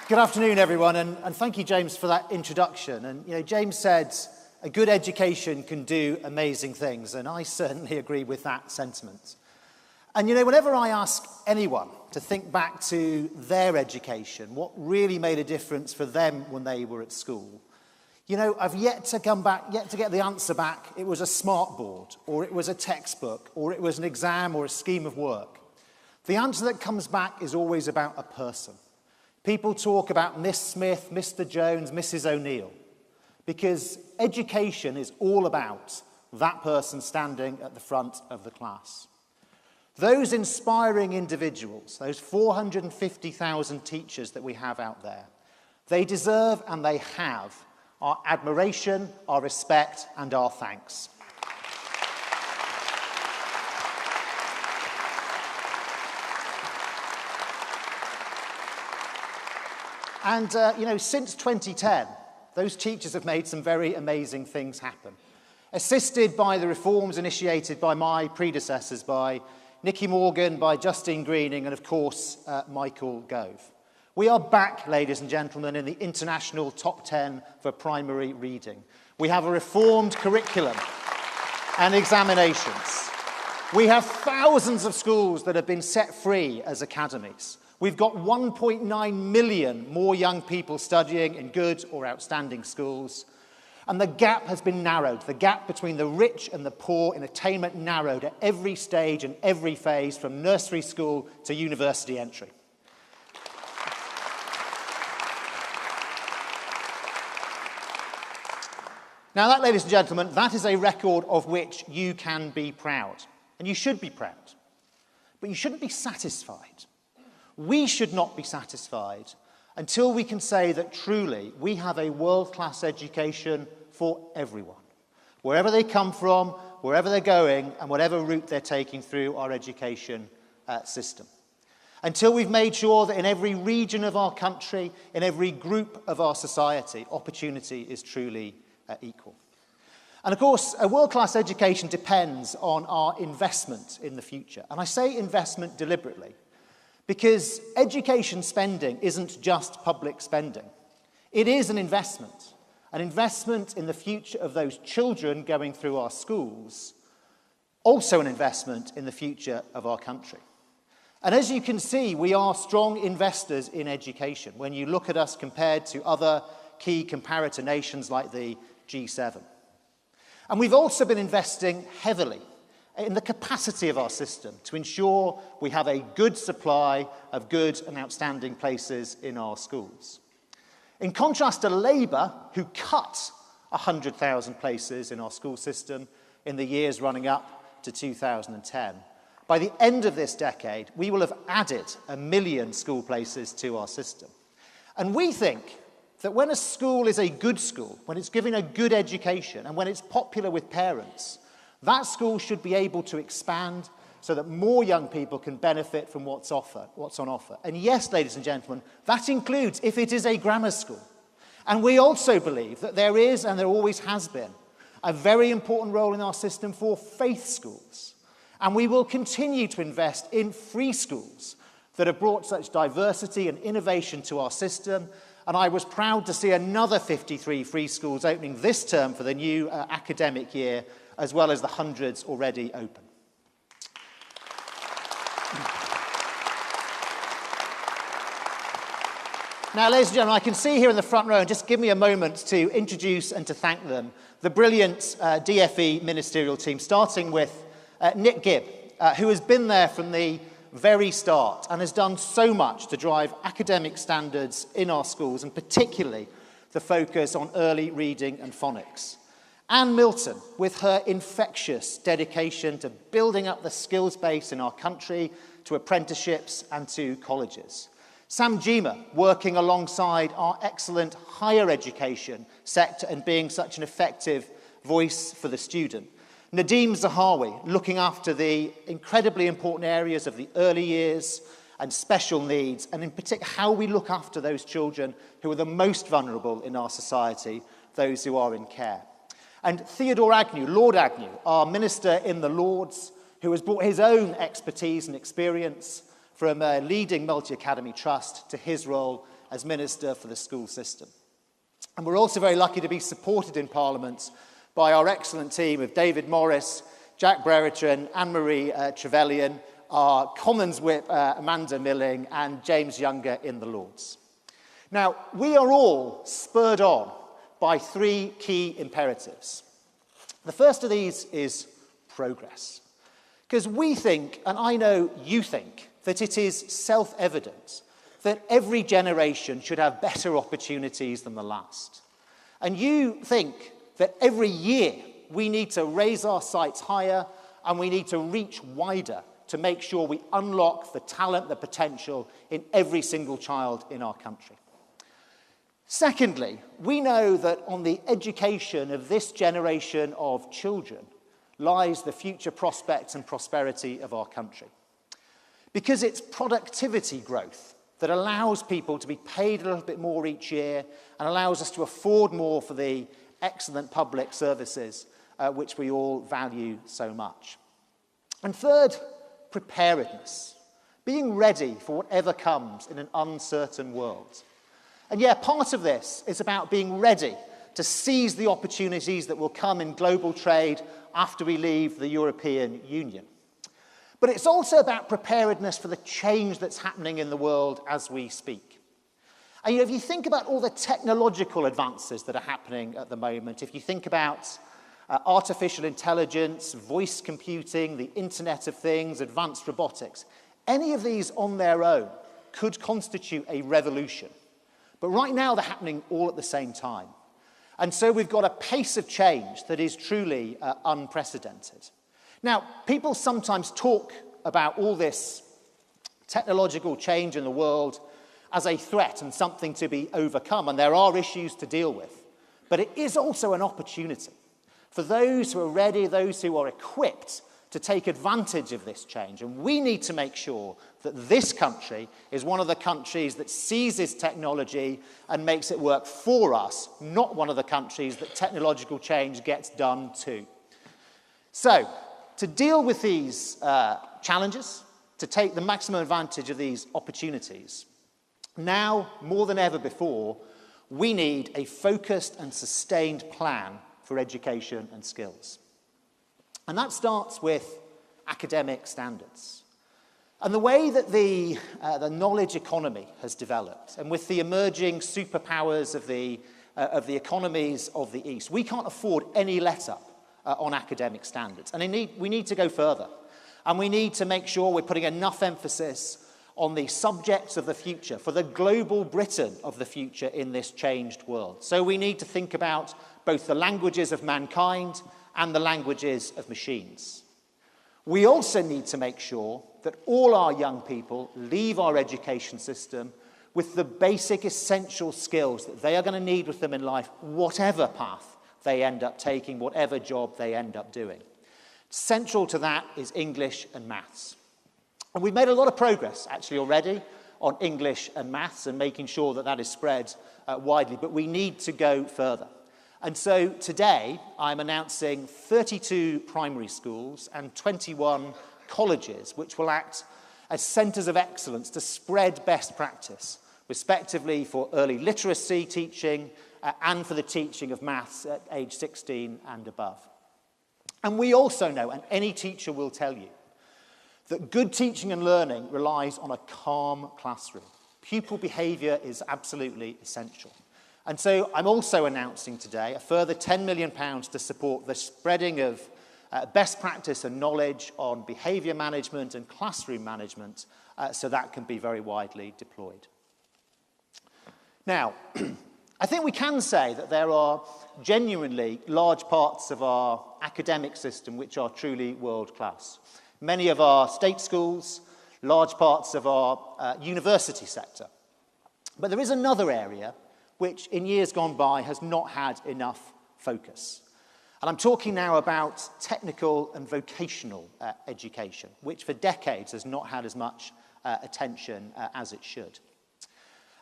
Good afternoon, everyone, and thank you, James, for that introduction. And, James said a good education can do amazing things, and I certainly agree with that sentiment. And, whenever I ask anyone to think back to their education, what really made a difference for them when they were at school, I've yet to get the answer back. It was a smart board, or it was a textbook, or it was an exam or a scheme of work. The answer that comes back is always about a person. People talk about Miss Smith, Mr. Jones, Mrs. O'Neill, because education is all about that person standing at the front of the class. Those inspiring individuals, those 450,000 teachers that we have out there, they deserve and they have our admiration, our respect, and our thanks. And, since 2010, those teachers have made some very amazing things happen, assisted by the reforms initiated by my predecessors, by Nicky Morgan, by Justine Greening, and, of course, Michael Gove. We are back, ladies and gentlemen, in the international top 10 for primary reading. We have a reformed curriculum and examinations. We have thousands of schools that have been set free as academies. We've got 1.9 million more young people studying in good or outstanding schools. And the gap has been narrowed. The gap between the rich and the poor in attainment narrowed at every stage and every phase, from nursery school to university entry. Now that, ladies and gentlemen, that is a record of which you can be proud. And you should be proud. But you shouldn't be satisfied. We should not be satisfied until we can say that truly we have a world-class education for everyone, wherever they come from, wherever they're going, and whatever route they're taking through our education system. Until we've made sure that in every region of our country, in every group of our society, opportunity is truly equal. And of course, a world-class education depends on our investment in the future. And I say investment deliberately, because education spending isn't just public spending. It is an investment in the future of those children going through our schools, also an investment in the future of our country. And as you can see, we are strong investors in education when you look at us compared to other key comparator nations like the G7. And we've also been investing heavily in the capacity of our system to ensure we have a good supply of good and outstanding places in our schools. In contrast to Labour, who cut 100,000 places in our school system in the years running up to 2010, by the end of this decade, we will have added 1 million school places to our system. And we think that when a school is a good school, when it's giving a good education, and when it's popular with parents, that school should be able to expand so that more young people can benefit from what's on offer. And yes, ladies and gentlemen, that includes if it is a grammar school. And we also believe that there is, and there always has been, a very important role in our system for faith schools. And we will continue to invest in free schools that have brought such diversity and innovation to our system. And I was proud to see another 53 free schools opening this term for the new academic year, as well as the hundreds already open. Now, ladies and gentlemen, I can see here in the front row, and just give me a moment to introduce and to thank them, the brilliant DFE ministerial team, starting with Nick Gibb, who has been there from the very start and has done so much to drive academic standards in our schools, and particularly the focus on early reading and phonics. Anne Milton, with her infectious dedication to building up the skills base in our country, to apprenticeships and to colleges. Sam Jima, working alongside our excellent higher education sector and being such an effective voice for the student. Nadeem Zahawi, looking after the incredibly important areas of the early years and special needs, and in particular how we look after those children who are the most vulnerable in our society, those who are in care. And Theodore Agnew, Lord Agnew, our Minister in the Lords, who has brought his own expertise and experience from a leading multi-academy trust to his role as Minister for the School System. And we're also very lucky to be supported in Parliament by our excellent team of David Morris, Jack Brereton, Anne-Marie Trevelyan, our Commons Whip Amanda Milling, and James Younger in the Lords. Now, we are all spurred on by three key imperatives. The first of these is progress. Because we think, and I know you think, that it is self-evident that every generation should have better opportunities than the last. And you think that every year we need to raise our sights higher and we need to reach wider to make sure we unlock the talent, the potential in every single child in our country. Secondly, we know that on the education of this generation of children lies the future prospects and prosperity of our country. Because it's productivity growth that allows people to be paid a little bit more each year and allows us to afford more for the excellent public services which we all value so much. And third, preparedness. Being ready for whatever comes in an uncertain world. And yeah, part of this is about being ready to seize the opportunities that will come in global trade after we leave the European Union. But it's also about preparedness for the change that's happening in the world as we speak. And if you think about all the technological advances that are happening at the moment, if you think about artificial intelligence, voice computing, the Internet of Things, advanced robotics, any of these on their own could constitute a revolution. But right now they're happening all at the same time. And so we've got a pace of change that is truly unprecedented. Now, people sometimes talk about all this technological change in the world as a threat and something to be overcome, and there are issues to deal with. But it is also an opportunity for those who are ready, those who are equipped to take advantage of this change. And we need to make sure that this country is one of the countries that seizes technology and makes it work for us, not one of the countries that technological change gets done to. So, to deal with these challenges, to take the maximum advantage of these opportunities, now, more than ever before, we need a focused and sustained plan for education and skills. And that starts with academic standards. And the way that the knowledge economy has developed, and with the emerging superpowers of the economies of the East, we can't afford any let-up on academic standards. And we need to go further. And we need to make sure we're putting enough emphasis on the subjects of the future, for the global Britain of the future in this changed world. So we need to think about both the languages of mankind and the languages of machines. We also need to make sure that all our young people leave our education system with the basic essential skills that they are going to need with them in life, whatever path they end up taking, whatever job they end up doing. Central to that is English and maths. And we've made a lot of progress, actually, already on English and maths and making sure that that is spread widely, but we need to go further. And so today, I'm announcing 32 primary schools and 21 colleges, which will act as centres of excellence to spread best practice, respectively for early literacy teaching and for the teaching of maths at age 16 and above. And we also know, and any teacher will tell you, that good teaching and learning relies on a calm classroom. Pupil behaviour is absolutely essential. And so I'm also announcing today a further £10 million to support the spreading of best practice and knowledge on behaviour management and classroom management so that can be very widely deployed. Now, I think we can say that there are genuinely large parts of our academic system which are truly world-class. Many of our state schools, large parts of our university sector. But there is another area which in years gone by has not had enough focus. And I'm talking now about technical and vocational education, which for decades has not had as much attention as it should.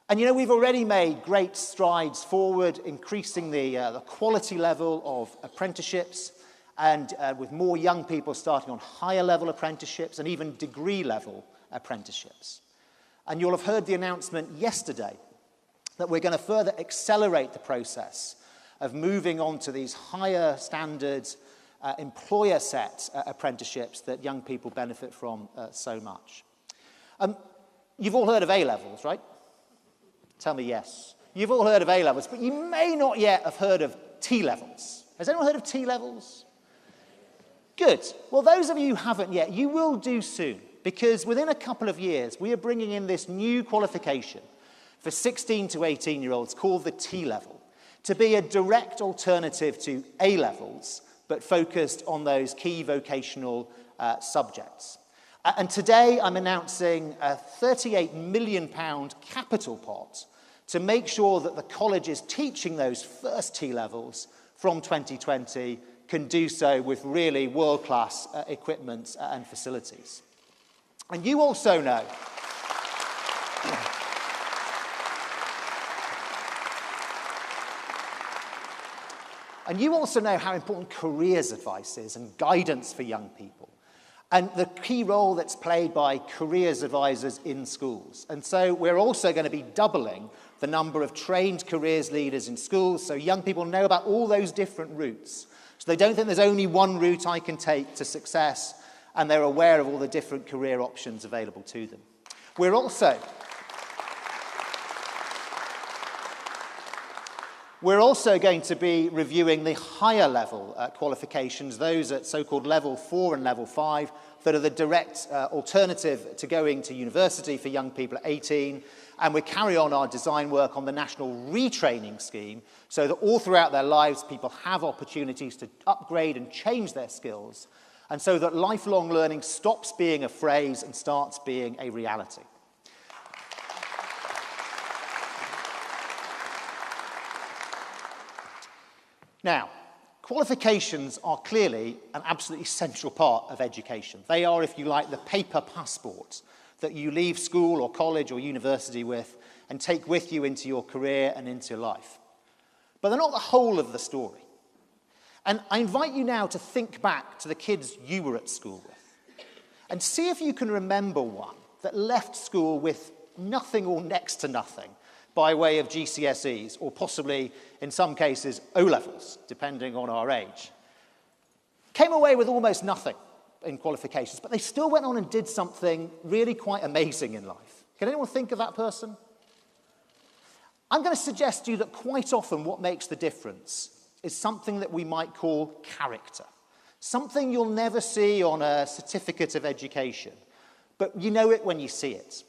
And we've already made great strides forward, increasing the quality level of apprenticeships, and with more young people starting on higher level apprenticeships and even degree level apprenticeships. And you'll have heard the announcement yesterday that we're going to further accelerate the process of moving on to these higher standard employer-set apprenticeships that young people benefit from so much. You've all heard of A-levels, right? Tell me yes. You've all heard of A-levels, but you may not yet have heard of T-levels. Has anyone heard of T-levels? Good. Well, those of you who haven't yet, you will do soon, because within a couple of years, we are bringing in this new qualification for 16 to 18-year-olds called the T-level, to be a direct alternative to A-levels, but focused on those key vocational subjects. And today I'm announcing a £38 million capital pot to make sure that the colleges teaching those first T-levels from 2020 can do so with really world-class equipment and facilities. And you also know how important careers advice is and guidance for young people, and the key role that's played by careers advisors in schools. And so we're also going to be doubling the number of trained careers leaders in schools, so young people know about all those different routes. So they don't think there's only one route I can take to success, and they're aware of all the different career options available to them. We're also going to be reviewing the higher level qualifications, those at so-called level 4 and level 5, that are the direct alternative to going to university for young people at 18. And we carry on our design work on the national retraining scheme so that all throughout their lives people have opportunities to upgrade and change their skills, and so that lifelong learning stops being a phrase and starts being a reality. Now, qualifications are clearly an absolutely essential part of education. They are, if you like, the paper passport that you leave school or college or university with and take with you into your career and into life. But they're not the whole of the story. And I invite you now to think back to the kids you were at school with and see if you can remember one that left school with nothing or next to nothing by way of GCSEs, or possibly, in some cases, O-levels, depending on our age. Came away with almost nothing in qualifications, but they still went on and did something really quite amazing in life. Can anyone think of that person? I'm going to suggest to you that quite often what makes the difference is something that we might call character. Something you'll never see on a certificate of education, but you know it when you see it.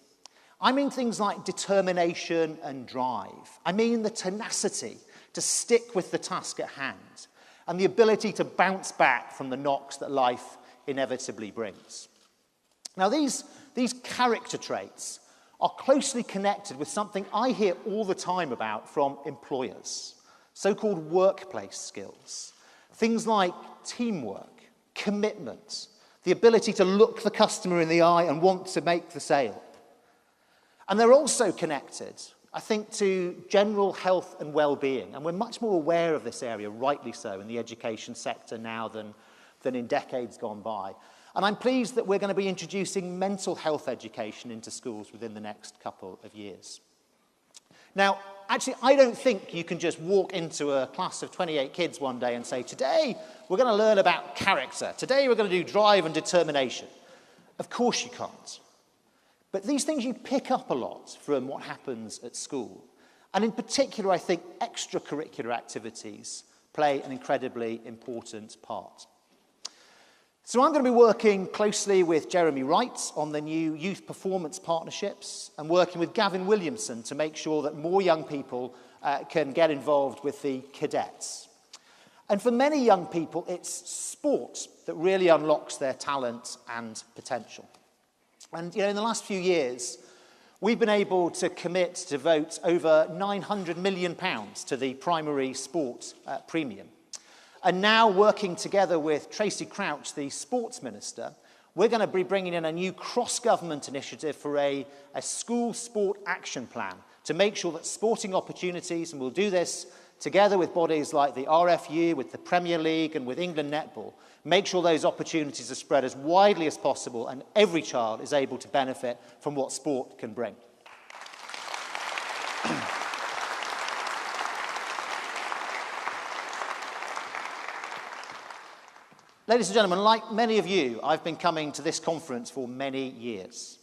I mean things like determination and drive. I mean the tenacity to stick with the task at hand and the ability to bounce back from the knocks that life inevitably brings. Now, these character traits are closely connected with something I hear all the time about from employers, so-called workplace skills. Things like teamwork, commitment, the ability to look the customer in the eye and want to make the sale. And they're also connected, I think, to general health and well-being. And we're much more aware of this area, rightly so, in the education sector now than in decades gone by. And I'm pleased that we're going to be introducing mental health education into schools within the next couple of years. Now, actually, I don't think you can just walk into a class of 28 kids one day and say, today we're going to learn about character. Today we're going to do drive and determination. Of course you can't. But these things you pick up a lot from what happens at school. And in particular, I think extracurricular activities play an incredibly important part. So I'm going to be working closely with Jeremy Wright on the new youth performance partnerships and working with Gavin Williamson to make sure that more young people can get involved with the cadets. And for many young people, it's sport that really unlocks their talent and potential. And, in the last few years, we've been able to commit to devote over £900 million to the primary sport premium. And now, working together with Tracy Crouch, the sports minister, we're going to be bringing in a new cross-government initiative for a school sport action plan to make sure that sporting opportunities, and we'll do this together with bodies like the RFU, with the Premier League and with England Netball, make sure those opportunities are spread as widely as possible and every child is able to benefit from what sport can bring. Ladies and gentlemen, like many of you, I've been coming to this conference for many years.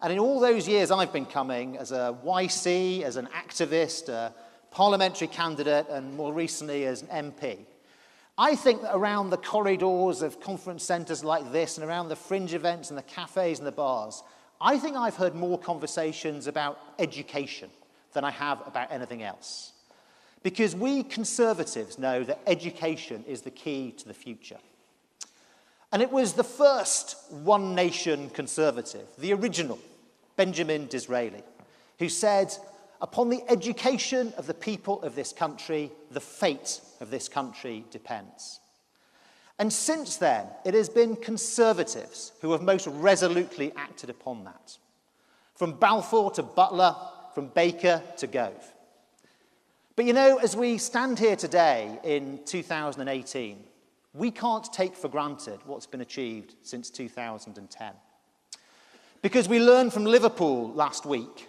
And in all those years I've been coming as a YC, as an activist, a parliamentary candidate, and more recently as an MP, I think that around the corridors of conference centres like this and around the fringe events and the cafes and the bars, I think I've heard more conversations about education than I have about anything else. Because we Conservatives know that education is the key to the future. And it was the first One Nation Conservative, the original, Benjamin Disraeli, who said, "Upon the education of the people of this country, the fate of this country depends." And since then, it has been Conservatives who have most resolutely acted upon that. From Balfour to Butler, from Baker to Gove. But you know, as we stand here today in 2018, we can't take for granted what's been achieved since 2010. Because we learned from Liverpool last week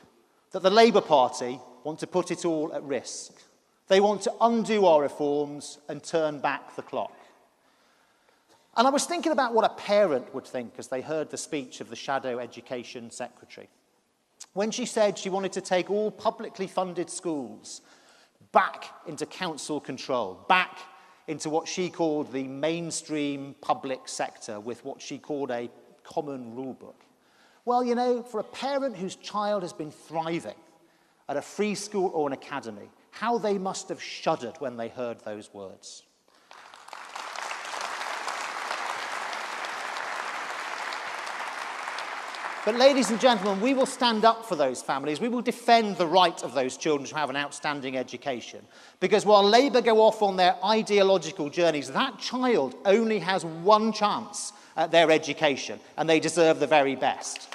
that the Labour Party want to put it all at risk. They want to undo our reforms and turn back the clock. And I was thinking about what a parent would think as they heard the speech of the Shadow Education Secretary, when she said she wanted to take all publicly funded schools back into council control, back into what she called the mainstream public sector with what she called a common rule book. Well, you know, for a parent whose child has been thriving at a free school or an academy, how they must have shuddered when they heard those words. But ladies and gentlemen, we will stand up for those families. We will defend the right of those children to have an outstanding education. Because while Labour go off on their ideological journeys, that child only has one chance at their education, and they deserve the very best.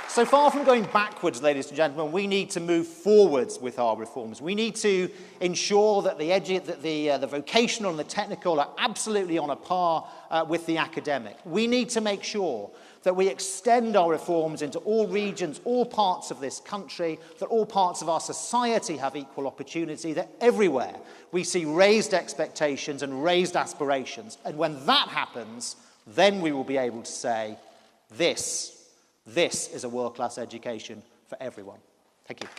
So far from going backwards, ladies and gentlemen, we need to move forwards with our reforms. We need to ensure that the vocational and the technical are absolutely on a par with the academic. We need to make sure that we extend our reforms into all regions, all parts of this country, that all parts of our society have equal opportunity, that everywhere we see raised expectations and raised aspirations. And when that happens, then we will be able to say, this is a world-class education for everyone. Thank you.